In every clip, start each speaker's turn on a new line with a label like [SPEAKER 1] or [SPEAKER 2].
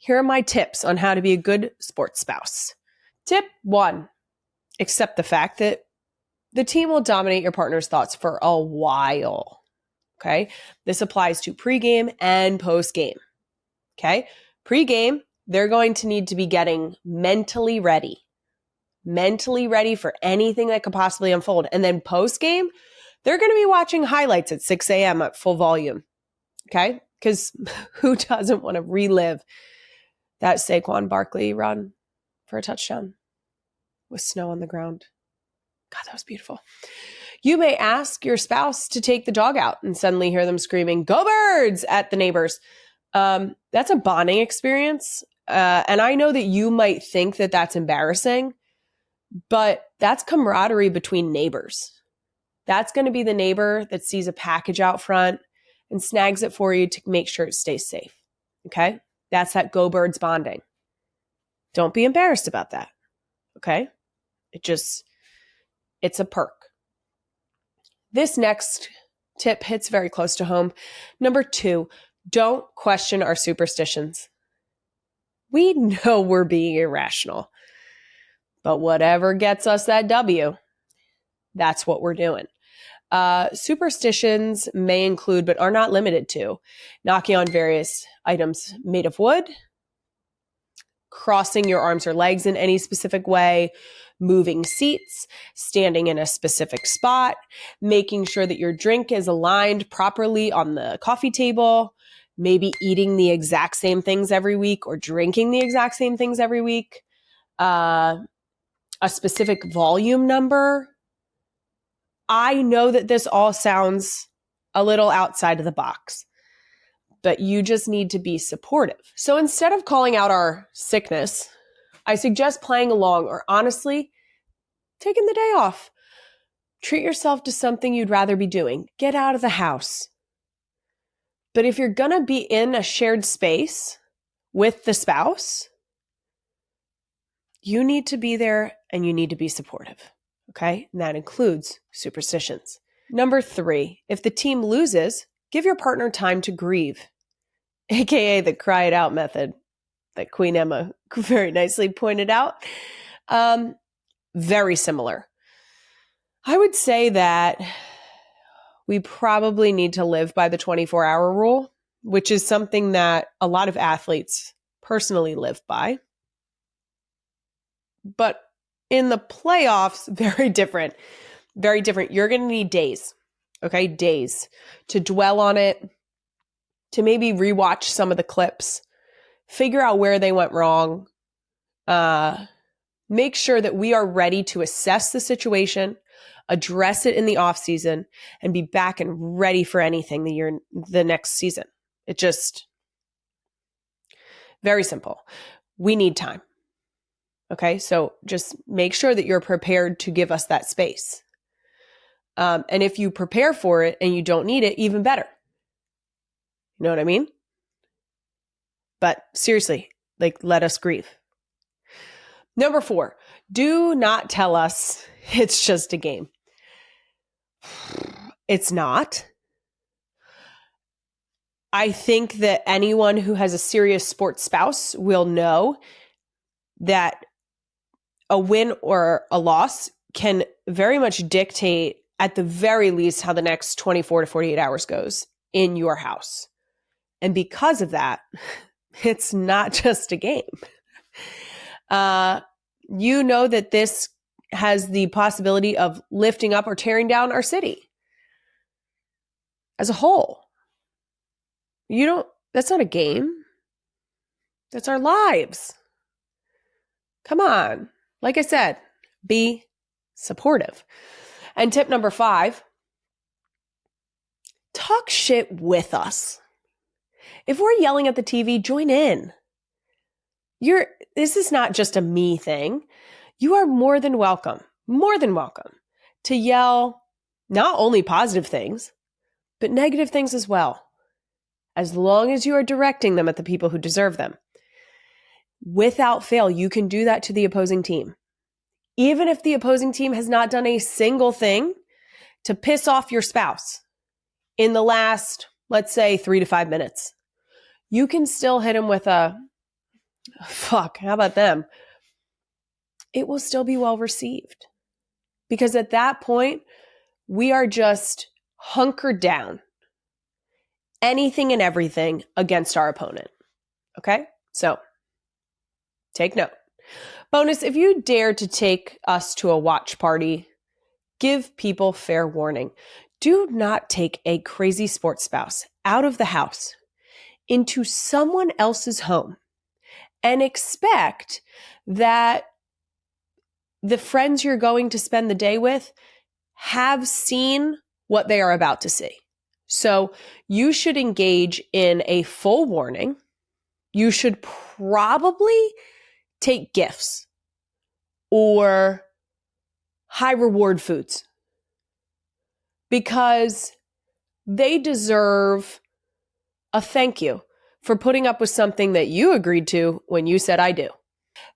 [SPEAKER 1] Here are my tips on how to be a good sports spouse. Tip 1, accept the fact that the team will dominate your partner's thoughts for a while. Okay? This applies to pregame and postgame. Okay? Pregame, they're going to need to be getting mentally ready for anything that could possibly unfold. And then postgame, they're going to be watching highlights at 6 a.m. at full volume. Okay? Because who doesn't want to relive that Saquon Barkley run for a touchdown with snow on the ground? God, that was beautiful. You may ask your spouse to take the dog out and suddenly hear them screaming, "Go Birds!" at the neighbors. That's a bonding experience. And I know that you might think that that's embarrassing, but that's camaraderie between neighbors. That's going to be the neighbor that sees a package out front and snags it for you to make sure it stays safe. Okay? That's that Go Birds bonding. Don't be embarrassed about that. Okay? It's a perk. This next tip hits very close to home. Number 2, don't question our superstitions. We know we're being irrational, but whatever gets us that W, that's what we're doing. Superstitions may include, but are not limited to, knocking on various items made of wood, crossing your arms or legs in any specific way, moving seats, standing in a specific spot, making sure that your drink is aligned properly on the coffee table, maybe eating the exact same things every week or drinking the exact same things every week, a specific volume number. I know that this all sounds a little outside of the box, but you just need to be supportive. So instead of calling out our sickness, I suggest playing along or honestly taking the day off. Treat yourself to something you'd rather be doing. Get out of the house. But if you're going to be in a shared space with the spouse, you need to be there and you need to be supportive. Okay? And that includes superstitions. Number 3, if the team loses, give your partner time to grieve, aka the cry it out method that Queen Emma very nicely pointed out. Very similar. I would say that we probably need to live by the 24-hour rule, which is something that a lot of athletes personally live by. But in the playoffs, very different. Very different. You're going to need days, okay? Days to dwell on it, to maybe rewatch some of the clips, figure out where they went wrong, make sure that we are ready to assess the situation, address it in the off season, and be back and ready for anything the next season. It just, very simple. We need time. Okay, so just make sure that you're prepared to give us that space. And if you prepare for it and you don't need it, even better. You know what I mean? But seriously, let us grieve. Number 4, do not tell us it's just a game. It's not. I think that anyone who has a serious sports spouse will know that a win or a loss can very much dictate, at the very least, how the next 24 to 48 hours goes in your house. And because of that, it's not just a game. You know that this has the possibility of lifting up or tearing down our city as a whole. That's not a game. That's our lives. Come on. Like I said, be supportive. And tip number 5, talk shit with us. If we're yelling at the TV, join in. This is not just a me thing. You are more than welcome to yell not only positive things, but negative things as well, as long as you are directing them at the people who deserve them. Without fail, you can do that to the opposing team. Even if the opposing team has not done a single thing to piss off your spouse in the last, let's say, 3 to 5 minutes, you can still hit them with a, fuck, how about them? It will still be well received. Because at that point, we are just hunkered down, anything and everything against our opponent. Okay? So take note. Bonus, if you dare to take us to a watch party, give people fair warning. Do not take a crazy sports spouse out of the house into someone else's home and expect that the friends you're going to spend the day with have seen what they are about to see. So you should engage in a full warning. You should probably take gifts or high reward foods because they deserve a thank you for putting up with something that you agreed to when you said I do.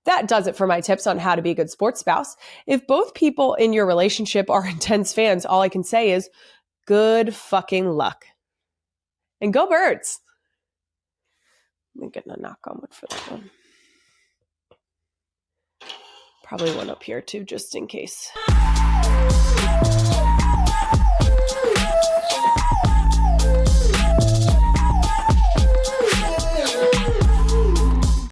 [SPEAKER 1] That does it for my tips on how to be a good sports spouse. If both people in your relationship are intense fans, all I can say is good fucking luck. And go Birds. I'm getting a knock on wood for that one. Probably one up here too, just in case.